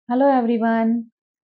Hello everyone.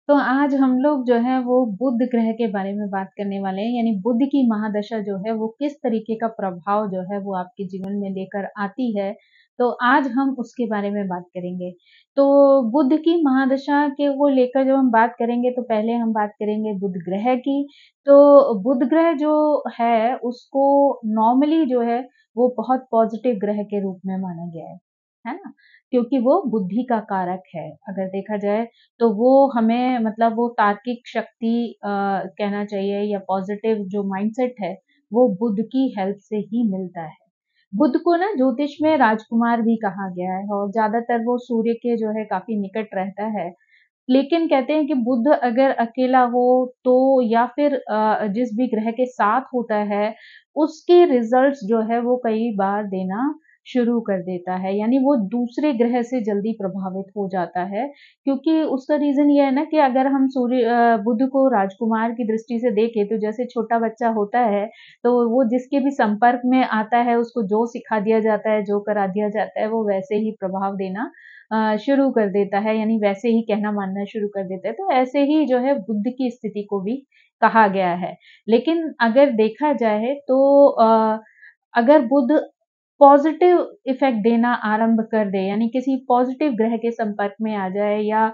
तो आज हम लोग जो है वो बुध ग्रह के बारे में बात करने वाले हैं, यानी बुध की महादशा जो है वो किस तरीके का प्रभाव जो है वो आपके जीवन में लेकर आती है। तो आज हम उसके बारे में बात करेंगे। तो बुध की महादशा के को लेकर जब हम बात करेंगे तो पहले हम बात करेंगे बुध ग्रह की। तो बुध ग्रह जो है उसको नॉर्मली जो है वो बहुत पॉजिटिव ग्रह के रूप में माना गया है ना। क्योंकि वो बुद्धि का कारक है। अगर देखा जाए तो वो हमें मतलब वो तार्किक शक्ति कहना चाहिए या पॉजिटिव जो माइंडसेट है वो बुध की हेल्प से ही मिलता है। बुध को ना ज्योतिष में राजकुमार भी कहा गया है और ज्यादातर वो सूर्य के जो है काफी निकट रहता है। लेकिन कहते हैं कि बुध अगर अकेला हो तो या फिर जिस भी ग्रह के साथ होता है उसके रिजल्ट्स जो है वो कई बार देना शुरू कर देता है, यानी वो दूसरे ग्रह से जल्दी प्रभावित हो जाता है। क्योंकि उसका रीजन ये है ना कि अगर हम बुध को राजकुमार की दृष्टि से देखें तो जैसे छोटा बच्चा होता है तो वो जिसके भी संपर्क में आता है उसको जो सिखा दिया जाता है, जो करा दिया जाता है, वो वैसे ही प्रभाव देना शुरू कर देता है, यानी वैसे ही कहना मानना शुरू कर देता है। तो ऐसे ही जो है बुद्ध की स्थिति को भी कहा गया है। लेकिन अगर देखा जाए तो अगर बुद्ध पॉजिटिव इफेक्ट देना आरंभ कर दे, यानी किसी पॉजिटिव ग्रह के संपर्क में आ जाए या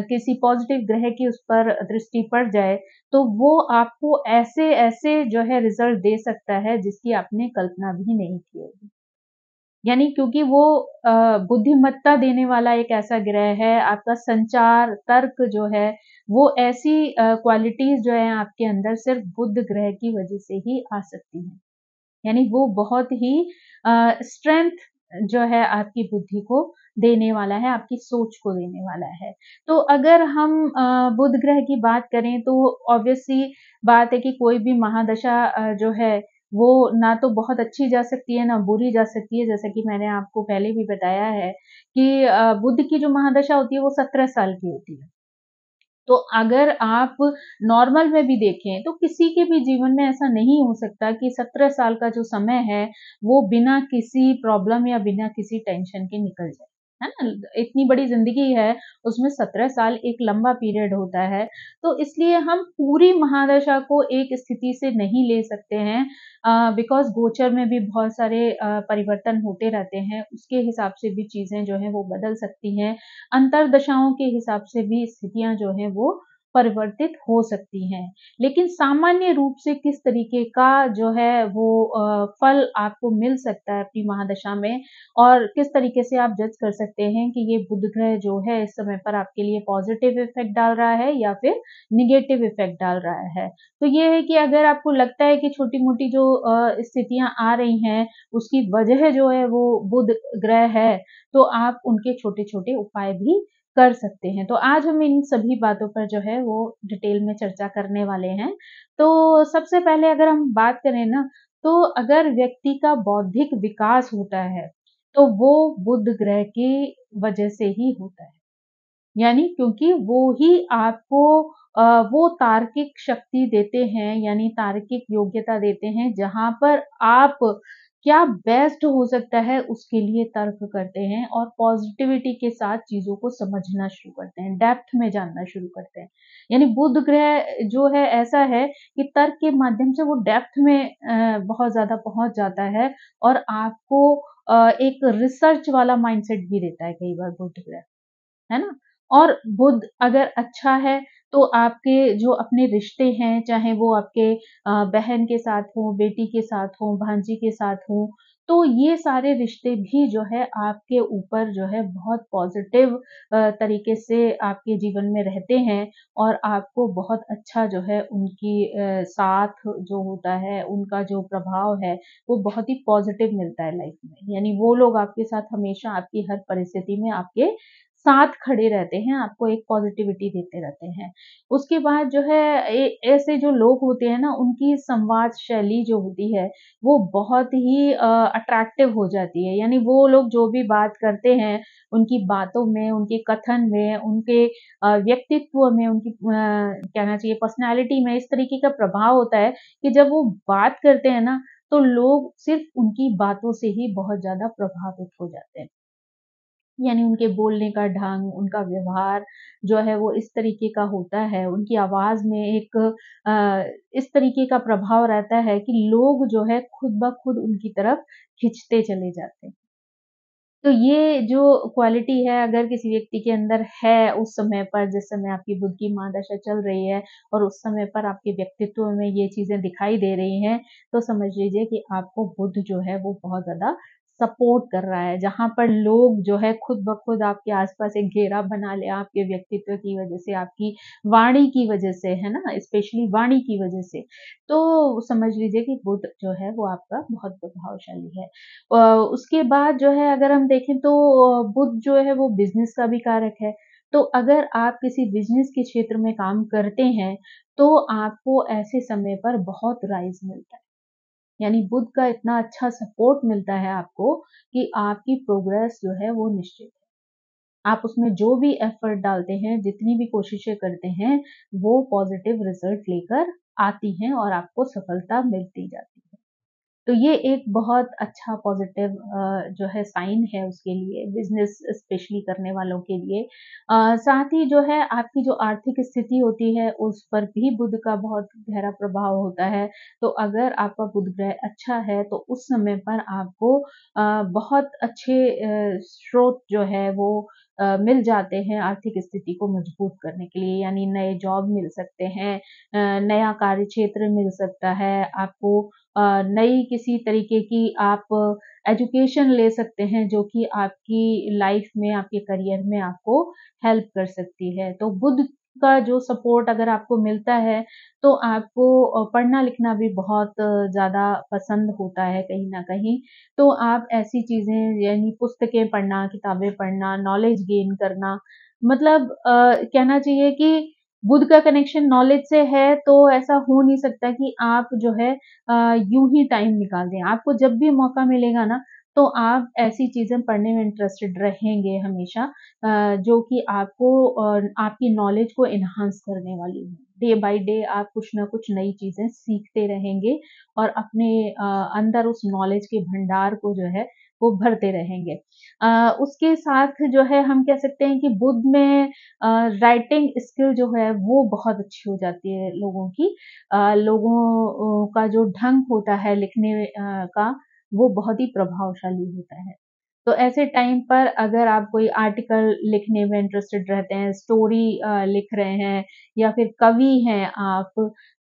किसी पॉजिटिव ग्रह की उस पर दृष्टि पड़ जाए तो वो आपको ऐसे ऐसे जो है रिजल्ट दे सकता है जिसकी आपने कल्पना भी नहीं की होगी। यानी क्योंकि वो बुद्धिमत्ता देने वाला एक ऐसा ग्रह है, आपका संचार, तर्क जो है, वो ऐसी क्वालिटीज़ जो है आपके अंदर सिर्फ़ बुध ग्रह की वज़ह से ही आ सकती हैं। यानी वो बहुत ही स्ट्रेंथ जो है आपकी बुद्धि को देने वाला है, आपकी सोच को देने वाला है। तो अगर हम बुध ग्रह की बात करें तो ऑब्वियस सी बात है कि कोई भी महादशा जो है वो ना तो बहुत अच्छी जा सकती है, ना बुरी जा सकती है। जैसा कि मैंने आपको पहले भी बताया है कि बुध की जो महादशा होती है वो 17 साल की होती है। तो अगर आप नॉर्मल में भी देखें तो किसी के भी जीवन में ऐसा नहीं हो सकता कि 17 साल का जो समय है वो बिना किसी प्रॉब्लम या बिना किसी टेंशन के निकल जाए, है ना। इतनी बड़ी जिंदगी है, उसमें 17 साल एक लंबा पीरियड होता है। तो इसलिए हम पूरी महादशा को एक स्थिति से नहीं ले सकते हैं, बिकॉज गोचर में भी बहुत सारे परिवर्तन होते रहते हैं, उसके हिसाब से भी चीजें जो है वो बदल सकती हैं। अंतरदशाओं के हिसाब से भी स्थितियां जो हैं वो परिवर्तित हो सकती हैं। लेकिन सामान्य रूप से किस तरीके का जो है वो फल आपको मिल सकता है अपनी महादशा में और किस तरीके से आप जज कर सकते हैं कि ये बुध ग्रह जो है इस समय पर आपके लिए पॉजिटिव इफेक्ट डाल रहा है या फिर निगेटिव इफेक्ट डाल रहा है। तो ये है कि अगर आपको लगता है कि छोटी-मोटी जो स्थितियां आ रही हैं उसकी वजह जो है वो बुध ग्रह है, तो आप उनके छोटे-छोटे उपाय भी कर सकते हैं। तो आज हम इन सभी बातों पर जो है वो डिटेल में चर्चा करने वाले हैं। तो सबसे पहले अगर हम बात करें ना, तो अगर व्यक्ति का बौद्धिक विकास होता है, तो वो बुध ग्रह की वजह से ही होता है। यानी क्योंकि वो ही आपको वो तार्किक शक्ति देते हैं, यानी तार्किक योग्यता देते हैं, जहाँ पर आप क्या बेस्ट हो सकता है उसके लिए तर्क करते हैं और पॉजिटिविटी के साथ चीज़ों को समझना शुरू करते हैं, डेप्थ में जानना शुरू करते हैं। यानी बुध ग्रह जो है ऐसा है कि तर्क के माध्यम से वो डेप्थ में बहुत ज़्यादा पहुँच जाता है और आपको एक रिसर्च वाला माइंडसेट भी देता है कई बार बुध ग्रह। है ना? और बुध अगर अच्छा है तो आपके जो अपने रिश्ते हैं, चाहे वो आपके बहन के साथ हों, बेटी के साथ हों, भांजी के साथ हों, तो ये सारे रिश्ते भी जो है आपके ऊपर जो है बहुत पॉज़िटिव तरीके से आपके जीवन में रहते हैं और आपको बहुत अच्छा जो है उनकी साथ जो होता है, उनका जो प्रभाव है, वो बहुत ही पॉज़िटिव मिलता है लाइफ़ में। यानी वो लोग आपके साथ हमेशा आपकी हर परिस्थिति में आपके साथ खड़े रहते हैं, आपको एक पॉज़िटिविटी देते रहते हैं। उसके बाद जो है ऐसे जो लोग होते हैं ना, उनकी संवाद शैली जो होती है, वो बहुत ही अट्रैक्टिव हो जाती है। यानी वो लोग जो भी बात करते हैं, उनकी बातों में, उनके कथन में, उनके व्यक्तित्व में, उनकी कहना चाहिए पर्सनैलिटी में इस तरीके का प्रभाव होता है कि जब वो बात करते हैं ना, तो लोग सिर्फ़ उनकी बातों से ही बहुत ज़्यादा प्रभावित हो जाते हैं। यानी उनके बोलने का ढंग, उनका व्यवहार जो है वो इस तरीके का होता है, उनकी आवाज़ में एक इस तरीके का प्रभाव रहता है कि लोग जो है खुद ब खुद उनकी तरफ खिंचते चले जाते हैं। तो ये जो क्वालिटी है अगर किसी व्यक्ति के अंदर है उस समय पर जिस समय आपकी बुध की महादशा चल रही है और उस समय पर आपके व्यक्तित्व में ये चीज़ें दिखाई दे रही हैं, तो समझ लीजिए कि आपको बुध जो है वो बहुत ज़्यादा सपोर्ट कर रहा है। जहाँ पर लोग जो है खुद ब खुद आपके आस-पास एक घेरा बना ले आपके व्यक्तित्व की वज़ह से, आपकी वाणी की वज़ह से, है ना? स्पेशली वाणी की वज़ह से। तो समझ लीजिए कि बुध जो है वो आपका बहुत प्रभावशाली है। उसके बाद जो है अगर हम देखें तो बुध जो है वो बिज़नेस का भी कारक है। तो अगर आप किसी बिज़नेस के क्षेत्र में काम करते हैं, तो आपको ऐसे समय पर बहुत राइज़ मिलता है। यानी बुध का इतना अच्छा सपोर्ट मिलता है आपको कि आपकी प्रोग्रेस जो है वो निश्चित है। आप उसमें जो भी एफर्ट डालते हैं, जितनी भी कोशिशें करते हैं, वो पॉज़िटिव रिज़ल्ट लेकर आती हैं और आपको सफलता मिलती जाती है। तो ये एक बहुत अच्छा पॉजिटिव जो है साइन है उसके लिए बिज़नेस स्पेशली करने वालों के लिए। साथ ही जो है आपकी जो आर्थिक स्थिति होती है उस पर भी बुध का बहुत गहरा प्रभाव होता है। तो अगर आपका बुध ग्रह अच्छा है तो उस समय पर आपको बहुत अच्छे स्रोत जो है वो मिल जाते हैं आर्थिक स्थिति को मजबूत करने के लिए यानी नए जॉब मिल सकते हैं, नया कार्य क्षेत्र मिल सकता है आपको, नई किसी तरीके की आप एजुकेशन ले सकते हैं जो कि आपकी लाइफ में, आपके करियर में आपको हेल्प कर सकती है। तो बुध का जो सपोर्ट अगर आपको मिलता है, तो आपको पढ़ना-लिखना भी बहुत ज़्यादा पसंद होता है कहीं न कहीं। तो आप ऐसी चीज़ें यानी पुस्तकें पढ़ना, किताबें पढ़ना, नॉलेज गेन करना मतलब कहना चाहिए कि बुध का कनेक्शन नॉलेज से है तो ऐसा हो नहीं सकता कि आप जो है यूँ ही टाइम निकाल दें। आपको जब भी मौका मिलेगा ना, तो आप ऐसी चीज़ें पढ़ने में इंटरेस्टेड रहेंगे हमेशा जो कि आपको आपकी नॉलेज को एनहांस करने वाली हों। डे बाय डे आप कुछ न कुछ नई चीज़ें सीखते रहेंगे और अपने अंदर उस नॉलेज के भंडार को जो है, वो भरते रहेंगे। उसके साथ जो है हम कह सकते हैं कि बुध में राइटिंग स्किल जो है वो बहुत अच्छी हो जाती है लोगों की। लोगों का जो ढंग होता है लिखने का वो बहुत ही प्रभावशाली होता है। तो ऐसे टाइम पर अगर आप कोई आर्टिकल लिखने में इंटरेस्टेड रहते हैं, स्टोरी लिख रहे हैं या फिर कवि हैं आप,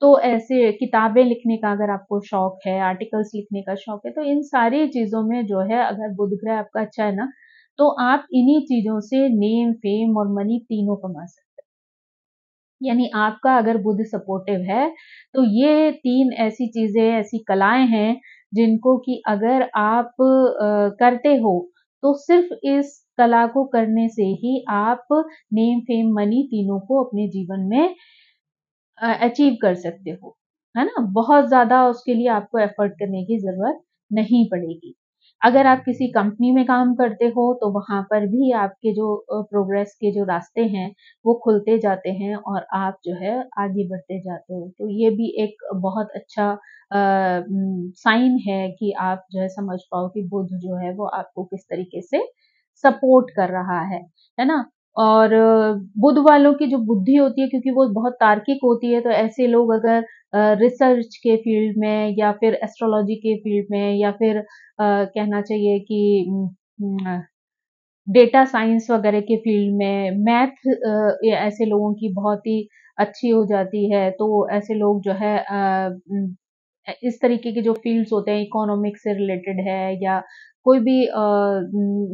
तो ऐसे किताबें लिखने का अगर आपको शौक है, आर्टिकल्स लिखने का शौक है, तो इन सारी चीज़ों में जो है अगर बुध ग्रह आपका अच्छा है ना, तो आप इन्हीं चीज़ों से नेम, फेम और मनी तीनों कमा सकते हैं। यानी आपका अगर बुध सपोर्टिव है, तो ये 3 ऐसी चीज़ें, ऐसी कलाएँ हैं, जिनको कि अगर आप करते हो, तो सिर्फ़ इस कला को करने से ही आप नेम, फेम, मनी तीनों को अपने जीवन में अचीव कर सकते हो, है ना? बहुत ज़्यादा उसके लिए आपको एफ़र्ट करने की ज़रूरत नहीं पड़ेगी। अगर आप किसी कंपनी में काम करते हो, तो वहाँ पर भी आपके जो प्रोग्रेस के जो रास्ते हैं, वो खुलते जाते हैं और आप जो है आगे बढ़ते जाते हो। तो ये भी एक बहुत अच्छा साइन है कि आप जो है समझ पाओ कि बुध जो है वो आपको किस तरीके से सपोर्ट कर रहा है ना? और बुध वालों की जो बुद्धि होती है क्योंकि वो बहुत तार्किक होती है, तो ऐसे लोग अगर रिसर्च के फ़ील्ड में या फिर एस्ट्रोलॉजी के फ़ील्ड में या फिर कहना चाहिए कि डेटा साइंस वगैरह के फ़ील्ड में मैथ या ऐसे लोगों की बहुत ही अच्छी हो जाती है, तो ऐसे लोग जो है इस तरीके के जो फ़ील्ड्स होते हैं इकोनॉमिक्स से रिलेटेड है या कोई भी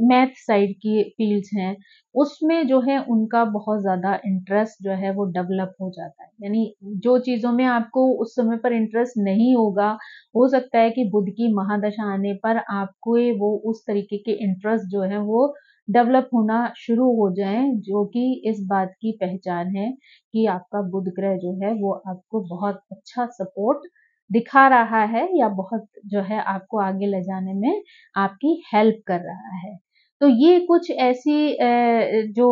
मैथ साइड की फ़ील्ड्स हैं, उसमें जो है उनका बहुत ज़्यादा इंटरेस्ट जो है वो डेवलप हो जाता है। यानी जो चीज़ों में आपको उस समय पर इंटरेस्ट नहीं होगा, हो सकता है कि बुध की महादशा आने पर आपको ये वो उस तरीके के इंटरेस्ट जो है वो डेवलप होना शुरू हो जाएँ, जो कि इस बात की पहचान है कि आपका बुध ग्रह जो है वो आपको बहुत अच्छा सपोर्ट दिखा रहा है या बहुत जो है आपको आगे ले जाने में आपकी हेल्प कर रहा है। तो ये कुछ ऐसी जो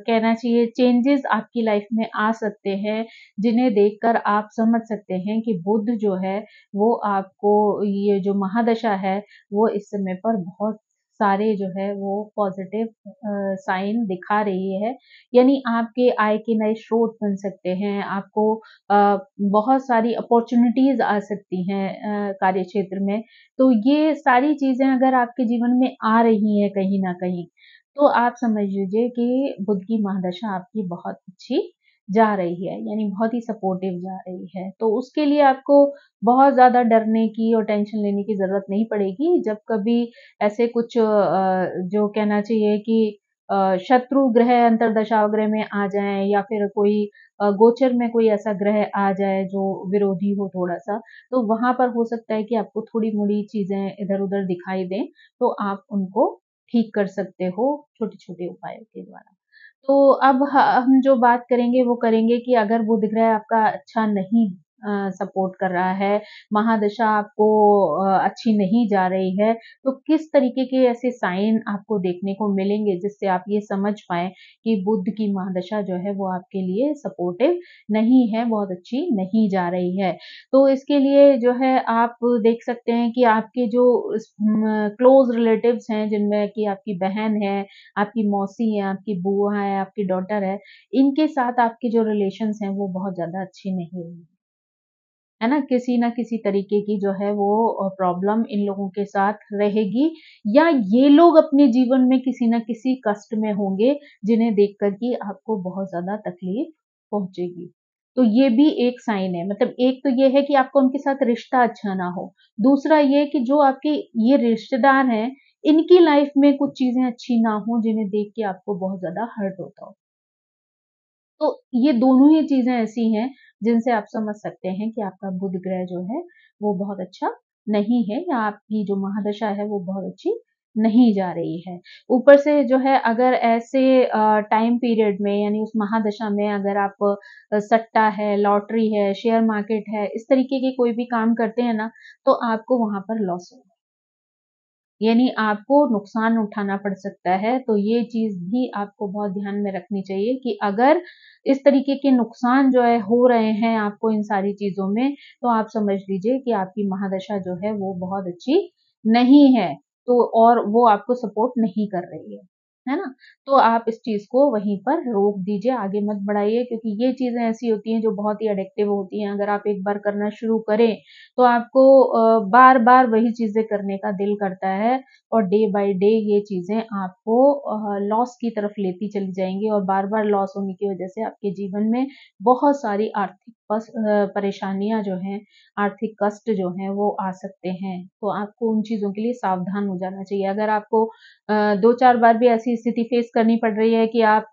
कहना चाहिए चेंजेज़ आपकी लाइफ में आ सकते हैं, जिन्हें देखकर आप समझ सकते हैं कि बुध जो है वो आपको ये जो महादशा है, वो इस समय पर बहुत सारे जो है वो पॉजिटिव साइन दिखा रही है। यानी आपके आय के नए स्रोत बन सकते हैं, आपको बहुत सारी अपॉर्चुनिटीज आ सकती हैं कार्य क्षेत्र में। तो ये सारी चीजें अगर आपके जीवन में आ रही हैं कहीं ना कहीं, तो आप समझ लीजिए कि बुध की महादशा आपकी बहुत अच्छी जा रही है, यानी बहुत ही सपोर्टिव जा रही है। तो उसके लिए आपको बहुत ज़्यादा डरने की और टेंशन लेने की ज़रूरत नहीं पड़ेगी। जब कभी ऐसे कुछ जो कहना चाहिए कि शत्रु ग्रह अंतर्दशा वगैरह में आ जाएँ, या फिर कोई गोचर में कोई ऐसा ग्रह आ जाए जो विरोधी हो थोड़ा-सा, तो वहाँ पर हो सकता है कि आपको थोड़ी-मोड़ी चीज़ें इधर-उधर दिखाई दें, तो आप उनको ठीक कर सकते हो छोटे-छोटे उपायों के द्वारा। तो अब हम जो बात करेंगे वो करेंगे कि अगर बुध ग्रह आपका अच्छा नहीं सपोर्ट कर रहा है, महादशा आपको अच्छी नहीं जा रही है, तो किस तरीके के ऐसे साइन आपको देखने को मिलेंगे जिससे आप ये समझ पाएँ कि बुध की महादशा जो है वो आपके लिए सपोर्टिव नहीं है, बहुत अच्छी नहीं जा रही है। तो इसके लिए जो है आप देख सकते हैं कि आपके जो क्लोज़ रिलेटिव्स हैं, जिनमें कि आपकी बहन है, आपकी मौसी है, आपकी बुआ है, आपकी डॉटर है, इनके साथ आपके जो रिलेशंस हैं वो बहुत ज़्यादा अच्छे नहीं रहे। है ना? किसी न किसी तरीके की जो है वो प्रॉब्लम इन लोगों के साथ रहेगी, या ये लोग अपने जीवन में किसी न किसी कष्ट में होंगे, जिन्हें देख कर के आपको बहुत ज़्यादा तकलीफ पहुँचेगी। तो ये भी एक साइन है, मतलब एक तो ये है कि आपका उनके साथ रिश्ता अच्छा ना हो, दूसरा ये कि जो आपके ये रिश्तेदार हैं, इनकी लाइफ में कुछ चीज़ें अच्छी ना हो, जिन्हें देख के आपको बहुत ज़्यादा हर्ट होता हो। तो ये दोनों ही चीज़ें ऐसी हैं, जिनसे आप समझ सकते हैं कि आपका बुध ग्रह जो है, वो बहुत अच्छा नहीं है, या आपकी जो महादशा है, वो बहुत अच्छी नहीं जा रही है। ऊपर से जो है, अगर ऐसे टाइम पीरियड में, यानी उस महादशा में अगर आप सट्टा है, लॉटरी है, शेयर मार्केट है, इस तरीके के कोई भी काम करते हैं ना, तो आपको वहाँ पर लॉस होगा। यानी आपको नुकसान उठाना पड़ सकता है, तो ये चीज़ भी आपको बहुत ध्यान में रखनी चाहिए कि अगर इस तरीके के नुकसान जो है हो रहे हैं आपको इन सारी चीज़ों में, तो आप समझ लीजिए कि आपकी महादशा जो है वो बहुत अच्छी नहीं है, तो और वो आपको सपोर्ट नहीं कर रही है ना? तो आप इस चीज़ को वहीं पर रोक दीजिए, आगे मत बढ़ाइए, क्योंकि ये चीज़ें ऐसी होती हैं जो बहुत ही एडिक्टिव होती हैं। अगर आप एक बार करना शुरू करें, तो आपको बार-बार वही चीज़ें करने का दिल करता है, और डे बाय डे ये चीज़ें आपको लॉस की तरफ लेती चली जाएँगी, और बार-बार लॉस होने की वज़ह से आपके जीवन में बहुत सारी आर्थिक परेशानियाँ जो हैं, आर्थिक कष्ट जो हैं वो आ सकते हैं। तो आपको उन चीज़ों के लिए सावधान हो जाना चाहिए। अगर आपको 2-4 बार भी ऐसी स्थिति फेस करनी पड़ रही है कि आप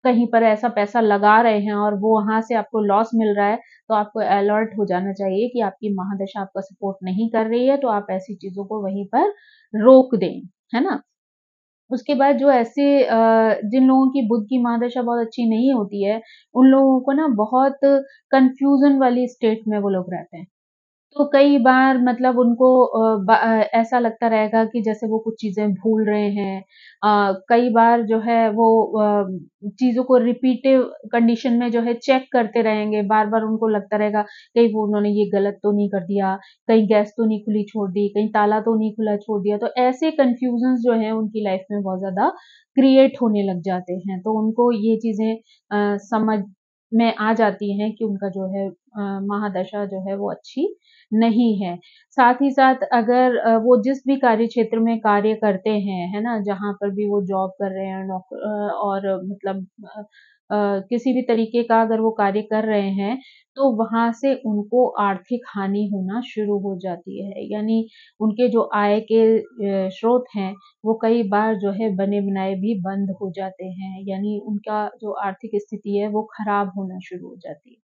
कहीं पर ऐसा पैसा लगा रहे हैं और वो वहाँ से आपको लॉस मिल रहा है, तो आपको अलर्ट हो जाना चाहिए कि आपकी महादशा आपका सपोर्ट नहीं कर रही है, तो आप ऐसी चीज़ों को वहीं पर रोक दें, है ना? उसके बाद जो ऐसे जिन लोगों की बुध की महादशा बहुत अच्छी नहीं होती है, उन लोगों को ना बहुत कन्फ्यूज़न वाली स्टेट में वो लोग रहते हैं। तो कई बार मतलब उनको ऐसा लगता रहेगा कि जैसे वो कुछ चीज़ें भूल रहे हैं। कई बार जो है वो चीज़ों को रिपीटिव कंडीशन में जो है चेक करते रहेंगे, बार-बार उनको लगता रहेगा कहीं वो उन्होंने ये गलत तो नहीं कर दिया, कहीं गैस तो नहीं खुली छोड़ दी, कहीं ताला तो नहीं खुला छोड़ दिया। तो ऐसे कन्फ्यूज़न्स जो हैं उनकी लाइफ़ में बहुत ज़्यादा क्रिएट होने लग जाते हैं। तो उनको ये चीज़ें समझ में आ जाती हैं कि उनका जो है महादशा जो है वो अच्छी नहीं है। साथ ही साथ अगर वो जिस भी कार्य क्षेत्र में कार्य करते हैं, है ना? जहाँ पर भी वो जॉब कर रहे हैं, और मतलब किसी भी तरीके का अगर वो कार्य कर रहे हैं, तो वहाँ से उनको आर्थिक हानि होना शुरू हो जाती है। यानी उनके जो आय के स्रोत हैं, वो कई बार जो है बने-बनाए भी बंद हो जाते हैं। यानी उनका जो आर्थिक स्थिति है, वो खराब होना शुरू हो जाती है।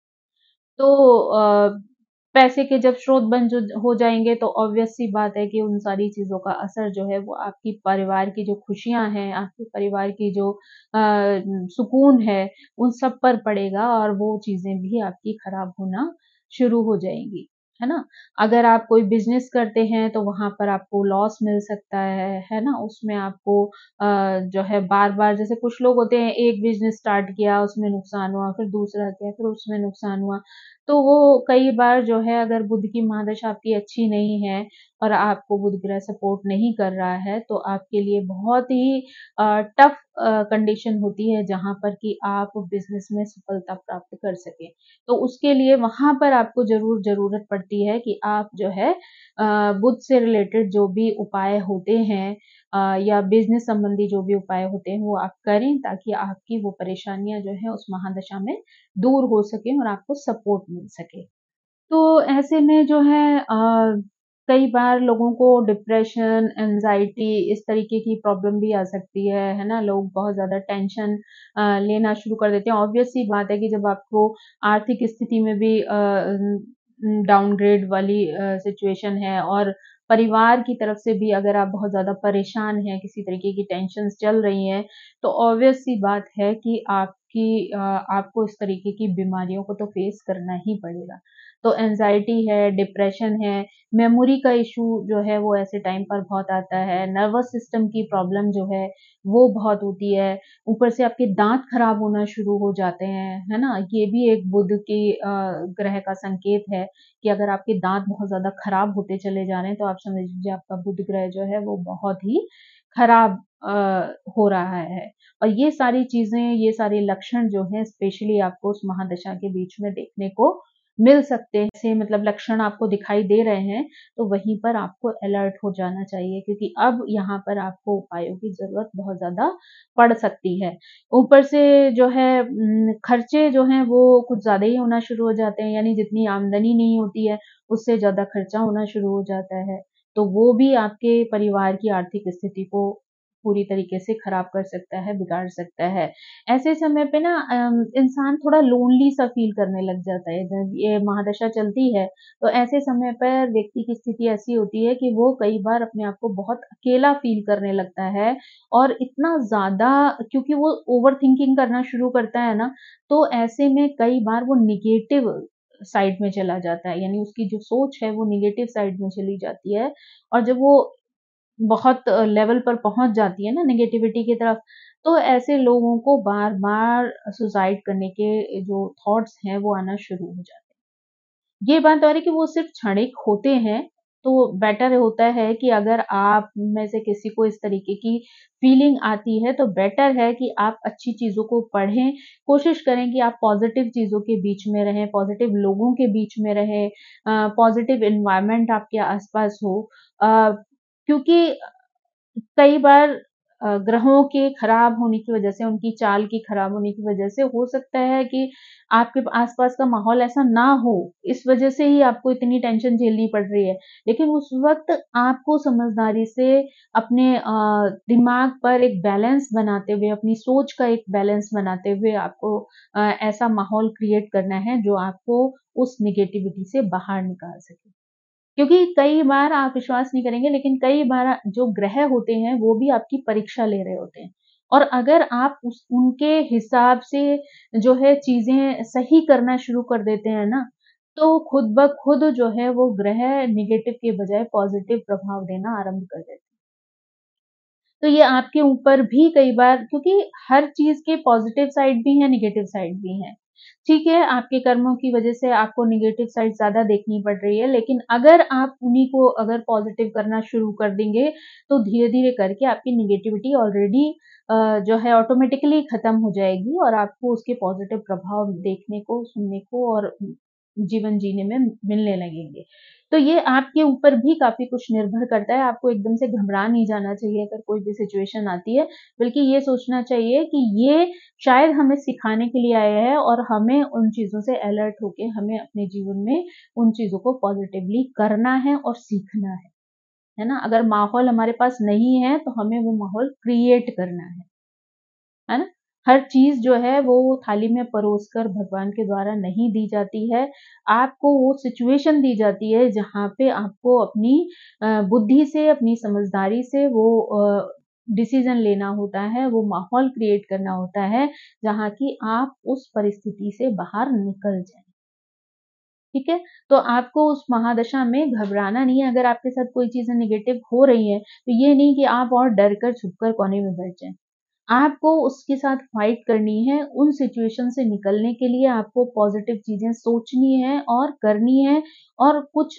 तो पैसे के जब स्रोत बंद जो हो जाएँगे, तो ऑब्वियस सी बात है कि उन सारी चीज़ों का असर जो है वो आपकी परिवार की जो खुशियाँ हैं, आपके परिवार की जो सुकून है, उन सब पर पड़ेगा, और वो चीज़ें भी आपकी खराब होना शुरू हो जाएँगी, है ना? अगर आप कोई बिज़नेस करते हैं, तो वहाँ पर आपको लॉस मिल सकता है ना? उसमें आपको जो है बार-बार, जैसे कुछ लोग होते हैं, एक बिज़नेस स्टार्ट किया, उसमें नुकसान हुआ, फिर दूसरा किया, फिर उसमें नुकसान हुआ। तो वो कई बार जो है अगर बुध की महादशा आपकी अच्छी नहीं है और आपको बुध ग्रह सपोर्ट नहीं कर रहा है, तो आपके लिए बहुत ही टफ कंडीशन होती है जहाँ पर कि आप बिज़नेस में सफलता प्राप्त कर सकें। तो उसके लिए वहाँ पर आपको ज़रूरत पड़ती है कि आप जो है बुध से रिलेटेड जो भी उपाय होते हैं या बिज़नेस संबंधी जो भी उपाय होते हैं वो आप करें, ताकि आपकी वो परेशानियाँ जो है उस महादशा में दूर हो सके और आपको सपोर्ट मिल सके। तो ऐसे में जो है कई बार लोगों को डिप्रेशन, एंग्ज़ायटी इस तरीके की प्रॉब्लम भी आ सकती है ना? लोग बहुत ज़्यादा टेंशन लेना शुरू कर देते हैं। ऑब्वियस सी बात है कि जब आपको आर्थिक स्थिति में भी डाउनग्रेड वाली सिचुएशन है और परिवार की तरफ से भी अगर आप बहुत ज़्यादा परेशान हैं, किसी तरीके की टेंशन्स चल रही हैं, तो ऑब्वियस सी बात है कि आपको इस तरीके की बीमारियों को तो फेस करना ही पड़ेगा। तो एंग्ज़ायटी है, डिप्रेशन है, मेमोरी का इश्यू जो है वो ऐसे टाइम पर बहुत आता है, नर्वस सिस्टम की प्रॉब्लम जो है वो बहुत होती है, ऊपर से आपके दाँत खराब होना शुरू हो जाते हैं, है ना? ये भी एक बुध की ग्रह का संकेत है कि अगर आपके दाँत बहुत ज़्यादा खराब होते चले जा रहे हैं, तो आप समझ लीजिए आपका बुध ग्रह जो है वो बहुत ही खराब हो रहा है। और ये सारी चीज़ें, ये सारे लक्षण जो हैं स्पेशली आपको उस महादशा के बीच में देखने को मिल सकते हैं। ऐसे मतलब लक्षण आपको दिखाई दे रहे हैं, तो वहीं पर आपको अलर्ट हो जाना चाहिए, क्योंकि अब यहाँ पर आपको उपायों की ज़रूरत बहुत ज़्यादा पड़ सकती है। ऊपर से जो है खर्चे जो हैं वो कुछ ज़्यादा ही होना शुरू हो जाते हैं, यानी जितनी आमदनी नहीं होती है, उससे ज़्यादा खर्चा होना शुरू हो जाता है। तो वो भी आपके परिवार की आर्थिक स्थिति को पूरी तरीके से खराब कर सकता है, बिगाड़ सकता है। ऐसे समय पे ना इंसान थोड़ा लोनली सा फ़ील करने लग जाता है। जब ये महादशा चलती है, तो ऐसे समय पर व्यक्ति की स्थिति ऐसी होती है कि वो कई बार अपने आप को बहुत अकेला फ़ील करने लगता है और इतना ज़्यादा, क्योंकि वो ओवरथिंकिंग करना शुरू करता है ना, तो ऐसे में कई बार वो नेगेटिव साइड में चला जाता है। यानी उसकी जो सोच है वो नेगेटिव साइड में चली जाती है और जब वो बहुत लेवल पर पहुँच जाती है ना नेगेटिविटी की तरफ, तो ऐसे लोगों को बार-बार सुसाइड करने के जो थॉट्स हैं वो आना शुरू हो जाते हैं। ये बात और है कि वो सिर्फ़ क्षणिक होते हैं, तो बेटर होता है कि अगर आप में से किसी को इस तरीके की फीलिंग आती है, तो बेटर है कि आप अच्छी चीज़ों को पढ़ें, कोशिश करें कि आप पॉज़िटिव चीज़ों के बीच में रहें, पॉज़िटिव लोगों के बीच में रहें, पॉज़िटिव एनवायरनमेंट आपके आस-पास हो। अ, क्योंकि कई बार ग्रहों के खराब होने की वजह से, उनकी चाल की खराब होने की वजह से हो सकता है कि आपके आस-पास का माहौल ऐसा ना हो, इस वजह से ही आपको इतनी टेंशन झेलनी पड़ रही है। लेकिन उस वक़्त आपको समझदारी से अपने दिमाग पर एक बैलेंस बनाते हुए, अपनी सोच का एक बैलेंस बनाते हुए आपको ऐसा माहौल क्रिएट करना है जो आपको उस नेगेटिविटी से बाहर निकाल सके। क्योंकि कई बार आप विश्वास नहीं करेंगे, लेकिन कई बार जो ग्रह होते हैं वो भी आपकी परीक्षा ले रहे होते हैं। और अगर आप उस उनके हिसाब से जो है चीज़ें सही करना शुरू कर देते हैं ना, तो खुद ब खुद जो है वो ग्रह नेगेटिव के बजाय पॉज़िटिव प्रभाव देना आरंभ कर देते हैं। तो ये आपके ऊपर भी कई बार, क्योंकि हर चीज़ के पॉज़िटिव साइड भी हैं, नेगेटिव साइड भी हैं। ठीक है, आपके कर्मों की वज़ह से आपको नेगेटिव साइड ज़्यादा देखनी पड़ रही है, लेकिन अगर आप उन्हीं को अगर पॉज़िटिव करना शुरू कर देंगे, तो धीरे-धीरे करके आपकी नेगेटिविटी ऑलरेडी जो है ऑटोमैटिकली खत्म हो जाएगी और आपको उसके पॉज़िटिव प्रभाव देखने को, सुनने को और जीवन जीने में मिलने लगेंगे। तो ये आपके ऊपर भी काफ़ी कुछ निर्भर करता है, आपको एकदम से घबरा नहीं जाना चाहिए अगर कोई भी सिचुएशन आती है, बल्कि ये सोचना चाहिए कि ये शायद हमें सिखाने के लिए आया है और हमें उन चीज़ों से अलर्ट होके हमें अपने जीवन में उन चीज़ों को पॉज़िटिवली करना है और सीखना है ना? अगर माहौल हमारे पास नहीं है, तो हमें वो माहौल क्रिएट करना है ना? हर चीज़ जो है वो थाली में परोस कर भगवान के द्वारा नहीं दी जाती है। आपको वो सिचुएशन दी जाती है जहाँ पे आपको अपनी बुद्धि से, अपनी समझदारी से वो डिसीज़न लेना होता है, वो माहौल क्रिएट करना होता है, जहाँ कि आप उस परिस्थिति से बाहर निकल जाएँ। ठीक है? तो आपको उस महादशा में घबराना नहीं है, अगर आपके साथ कोई चीज़ें नेगेटिव हो रही हैं, तो ये नहीं कि आप और डर कर छुप कर कोने में बैठ जाएँ। आपको उसके साथ फाइट करनी है, उन सिचुएशन से निकलने के लिए आपको पॉजिटिव चीजें सोचनी है और करनी है, और कुछ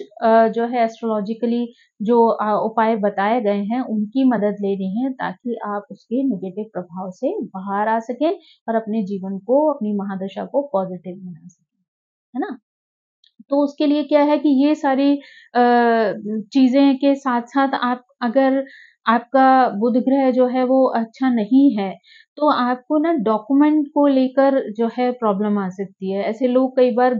जो है एस्ट्रोलॉजिकली जो उपाय बताए गए हैं उनकी मदद लेनी है, ताकि आप उसके नेगेटिव प्रभाव से बाहर आ सकें और अपने जीवन को, अपनी महादशा को पॉजिटिव बना सकें, है ना। तो उसके लिए क्या है कि ये सारी चीजें के साथ साथ आप अगर आपका बुध ग्रह जो है वो अच्छा नहीं है, तो आपको ना डॉक्यूमेंट को लेकर जो है प्रॉब्लम आ सकती है। ऐसे लोग कई बार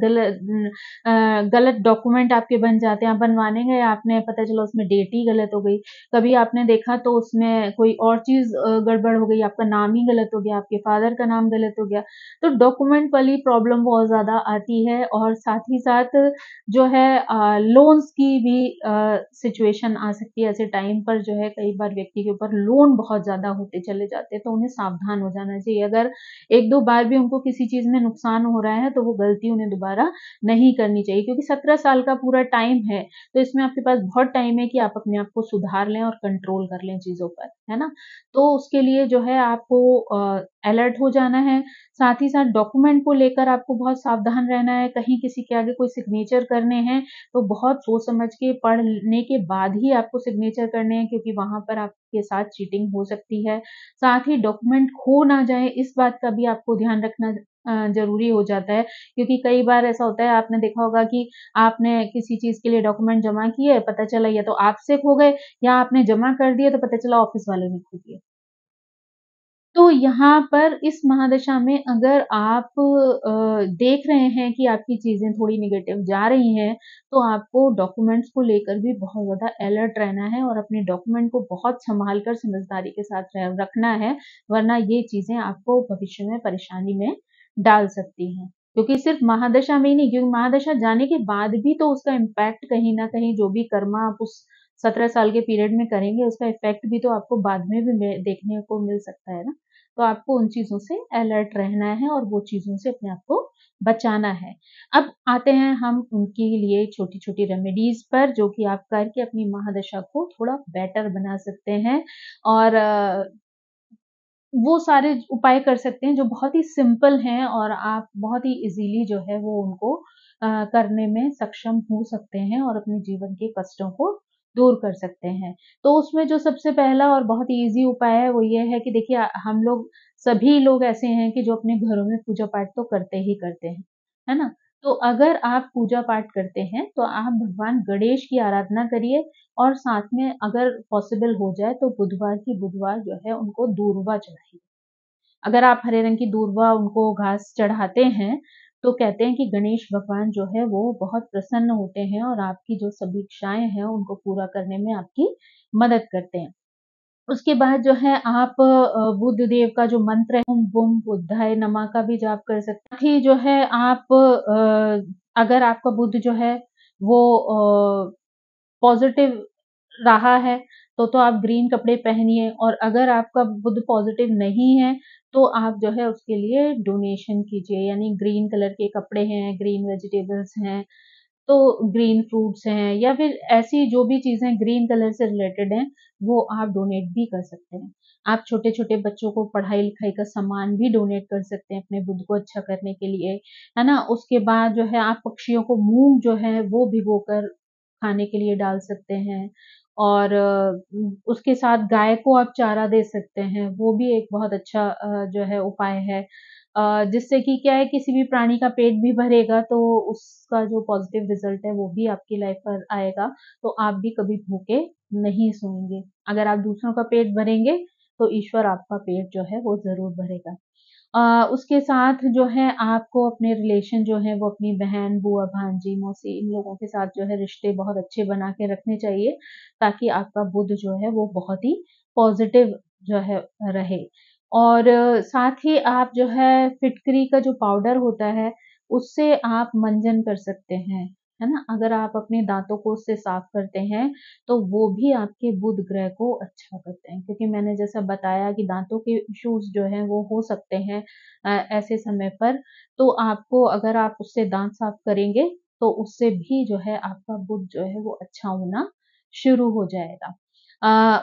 गलत डॉक्यूमेंट आपके बन जाते हैं, आप बनवाने गए, आपने पता चला उसमें डेट ही गलत हो गई। कभी आपने देखा तो उसमें कोई और चीज गड़बड़ हो गई, आपका नाम ही गलत हो गया, आपके फादर का नाम गलत हो गया। तो डॉक्यूमेंट वाली प्रॉब्लम बहुत ज्यादा आती है, और साथ ही साथ जो है लोन्स की भी सिचुएशन आ सकती है। ऐसे टाइम पर जो है कई बार व्यक्ति के ऊपर लोन बहुत ज्यादा होते चले जाते हैं, तो उन्हें सावधान हो जाना चाहिए। अगर एक दो बार भी उनको किसी चीज में नुकसान हो रहा है तो वो गलती उन्हें दोबारा नहीं करनी चाहिए, क्योंकि 17 साल का पूरा टाइम है, तो इसमें आपके पास बहुत टाइम है कि आप अपने आप को सुधार लें और कंट्रोल कर लें चीजों पर, है ना। तो उसके लिए जो है आपको अलर्ट हो जाना है। साथ ही साथ डॉक्यूमेंट को लेकर आपको बहुत सावधान रहना है। कहीं किसी के आगे कोई सिग्नेचर करने हैं तो बहुत सोच समझ के पढ़ने के बाद ही आपको सिग्नेचर करने हैं, क्योंकि वहां पर आपके साथ चीटिंग हो सकती है। साथ ही डॉक्यूमेंट खो ना जाए, इस बात का भी आपको ध्यान रखना जरूरी हो जाता है, क्योंकि कई बार ऐसा होता है, आपने देखा होगा कि आपने किसी चीज के लिए डॉक्यूमेंट जमा किए, पता चला या तो आपसे खो गए, या आपने जमा कर दिए तो पता चला ऑफिस वालों ने खो दिए। तो यहाँ पर इस महादशा में अगर आप देख रहे हैं कि आपकी चीज़ें थोड़ी नेगेटिव जा रही हैं, तो आपको डॉक्यूमेंट्स को लेकर भी बहुत ज़्यादा अलर्ट रहना है और अपने डॉक्यूमेंट को बहुत सँभाल कर समझदारी के साथ रखना है, वरना ये चीज़ें आपको भविष्य में परेशानी में डाल सकती हैं। क्योंकि सिर्फ महादशा में ही नहीं, क्योंकि महादशा जाने के बाद भी तो उसका इम्पैक्ट कहीं न कहीं, जो भी कर्मा आप उस 17 साल के पीरियड में करेंगे, उसका इफ़ेक्ट भी तो आपको बाद में भी देखने को मिल सकता है ना। तो आपको उन चीज़ों से अलर्ट रहना है और वो चीज़ों से अपने आप को बचाना है। अब आते हैं हम उनके लिए छोटी-छोटी रेमेडीज़ पर, जो कि आप करके अपनी महादशा को थोड़ा बेटर बना सकते हैं, और वो सारे उपाय कर सकते हैं जो बहुत ही सिंपल हैं, और आप बहुत ही ईज़िली जो है वो उनको करने में सक्षम हो सकते हैं और अपने जीवन के कष्टों को दूर कर सकते हैं। तो उसमें जो सबसे पहला और बहुत ही ईज़ी उपाय है वो ये है कि देखिए, हम लोग सभी लोग ऐसे हैं कि जो अपने घरों में पूजा-पाठ तो करते ही करते हैं, है ना? तो अगर आप पूजा-पाठ करते हैं तो आप भगवान गणेश की आराधना करिए, और साथ में अगर पॉसिबल हो जाए तो बुधवार की बुधवार जो है उनको दूर्वा चढ़ाइए। अगर आप हरे रंग की दूर्वा उनको घास चढ़ाते हैं, तो कहते हैं कि गणेश भगवान जो है वो बहुत प्रसन्न होते हैं और आपकी जो सभी इच्छाएँ हैं उनको पूरा करने में आपकी मदद करते हैं। उसके बाद जो है आप बुध देव का जो मंत्र है, ओम बूम बुद्धाय नमः का भी जाप कर सकते हैं। साथ ही जो है आप अगर आपका बुध जो है वो पॉजिटिव रहा है, तो आप ग्रीन कपड़े पहनिए, और अगर आपका बुध पॉजिटिव नहीं है, तो आप जो है उसके लिए डोनेशन कीजिए, यानी ग्रीन कलर के कपड़े हैं, ग्रीन वेजिटेबल्स हैं, तो ग्रीन फ्रूट्स हैं, या फिर ऐसी जो भी चीज़ें ग्रीन कलर से रिलेटेड हैं, वो आप डोनेट भी कर सकते हैं। आप छोटे-छोटे बच्चों को पढ़ाई-लिखाई का सामान भी डोनेट कर सकते हैं अपने बुध को अच्छा करने के लिए, है ना? उसके बाद जो है आप पक्षियों को मूँग जो है वो भिगोकर खाने के लिए डाल सकते हैं, और उसके साथ गाय को आप चारा दे सकते हैं, वो भी एक बहुत अच्छा जो है उपाय है। जिससे कि क्या है, किसी भी प्राणी का पेट भी भरेगा तो उसका जो पॉज़िटिव रिज़ल्ट है वो भी आपकी लाइफ़ पर आएगा, तो आप भी कभी भूखे नहीं सोएँगे। अगर आप दूसरों का पेट भरेंगे, तो ईश्वर आपका पेट जो है वो ज़रूर भरेगा। उसके साथ जो है आपको अपने रिलेशन जो है वो अपनी बहन, बुआ, भांजी, मौसी, इन लोगों के साथ जो है रिश्ते बहुत अच्छे बना के रखने चाहिए, ताकि आपका बुध जो है वो बहुत ही पॉज़िटिव जो है रहे। और साथ ही आप जो है फिटकरी का जो पाउडर होता है, उससे आप मंजन कर सकते हैं, है ना? अगर आप अपने दाँतों को उससे साफ करते हैं, तो वो भी आपके बुध ग्रह को अच्छा करते हैं, क्योंकि मैंने जैसा बताया कि दाँतों के इश्यूज़ जो हैं वो हो सकते हैं ऐसे समय पर, तो आपको, अगर आप उससे दाँत साफ करेंगे, तो उससे भी जो है आपका बुध जो है वो अच्छा होना शुरू हो जाएगा।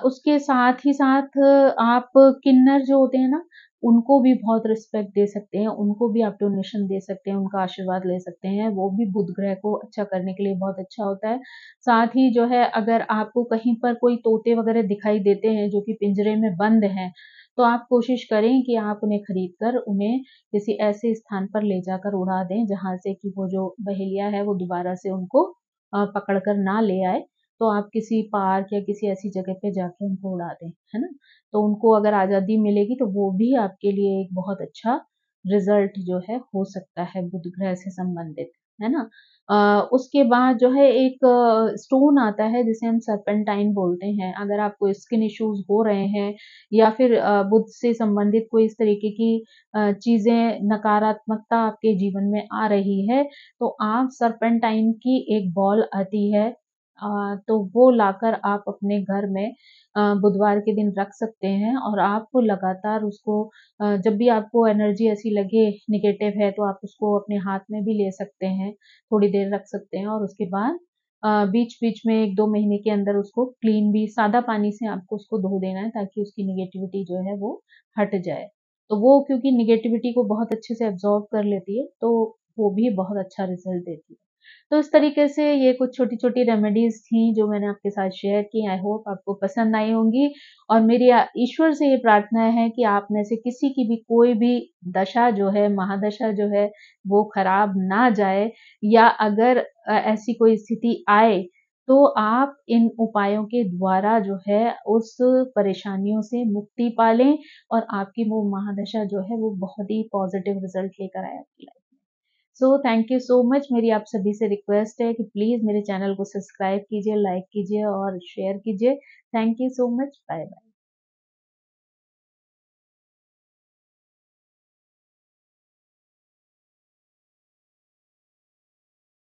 उसके साथ ही साथ आप किन्नर जो होते हैं ना, उनको भी बहुत रिस्पेक्ट दे सकते हैं, उनको भी आप डोनेशन दे सकते हैं, उनका आशीर्वाद ले सकते हैं, वो भी बुध ग्रह को अच्छा करने के लिए बहुत अच्छा होता है। साथ ही जो है, अगर आपको कहीं पर कोई तोते वगैरह दिखाई देते हैं जो कि पिंजरे में बंद हैं, तो आप कोशिश करें कि आप उन्हें खरीद कर उन्हें किसी ऐसे स्थान पर ले जाकर उड़ा दें, जहाँ से कि वो जो बहेलिया है वो दोबारा से उनको पकड़ कर ना ले आए। तो आप किसी पार्क या किसी ऐसी जगह पे जाके उनको उड़ा दें, है ना? तो उनको अगर आज़ादी मिलेगी तो वो भी आपके लिए एक बहुत अच्छा रिज़ल्ट जो है हो सकता है बुध ग्रह से संबंधित, है ना? उसके बाद जो है एक स्टोन आता है जिसे हम सर्पेंटाइन बोलते हैं। अगर आपको स्किन इश्यूज़ हो रहे हैं या फिर बुध से संबंधित कोई इस तरीके की चीज़ें, नकारात्मकता आपके जीवन में आ रही है, तो आप सर्पेंटाइन की एक बॉल आती है, तो वो लाकर आप अपने घर में बुधवार के दिन रख सकते हैं और आप लगातार उसको जब भी आपको एनर्जी ऐसी लगे नेगेटिव है, तो आप उसको अपने हाथ में भी ले सकते हैं, थोड़ी देर रख सकते हैं और उसके बाद बीच-बीच में 1-2 महीने के अंदर उसको क्लीन भी सादा पानी से आपको उसको धो देना है, ताकि उसकी नेगेटिविटी जो है वो हट जाए। तो वो क्योंकि नेगेटिविटी को बहुत अच्छे से एब्ज़ॉर्ब कर लेती है, तो वो भी बहुत अच्छा रिज़ल्ट देती है। तो इस तरीके से ये कुछ छोटी-छोटी रेमेडीज़ थी जो मैंने आपके साथ शेयर की। आई होप आपको पसंद आई होंगी और मेरी ईश्वर से ये प्रार्थना है कि आप में से किसी की भी कोई भी दशा जो है, महादशा जो है, वो खराब ना जाए, या अगर ऐसी कोई स्थिति आए, तो आप इन उपायों के द्वारा जो है उस परेशानियों से मुक्ति पा लें और आपकी वो महादशा जो है वो बहुत ही पॉज़िटिव रिज़ल्ट लेकर आए आपकी लाइफ़ में। So thank you so much. मेरी आप सभी से रिक्वेस्ट है कि प्लीज़ मेरे चैनल को सब्सक्राइब कीजिए, लाइक कीजिए और शेयर कीजिए। Thank you so much. Bye bye.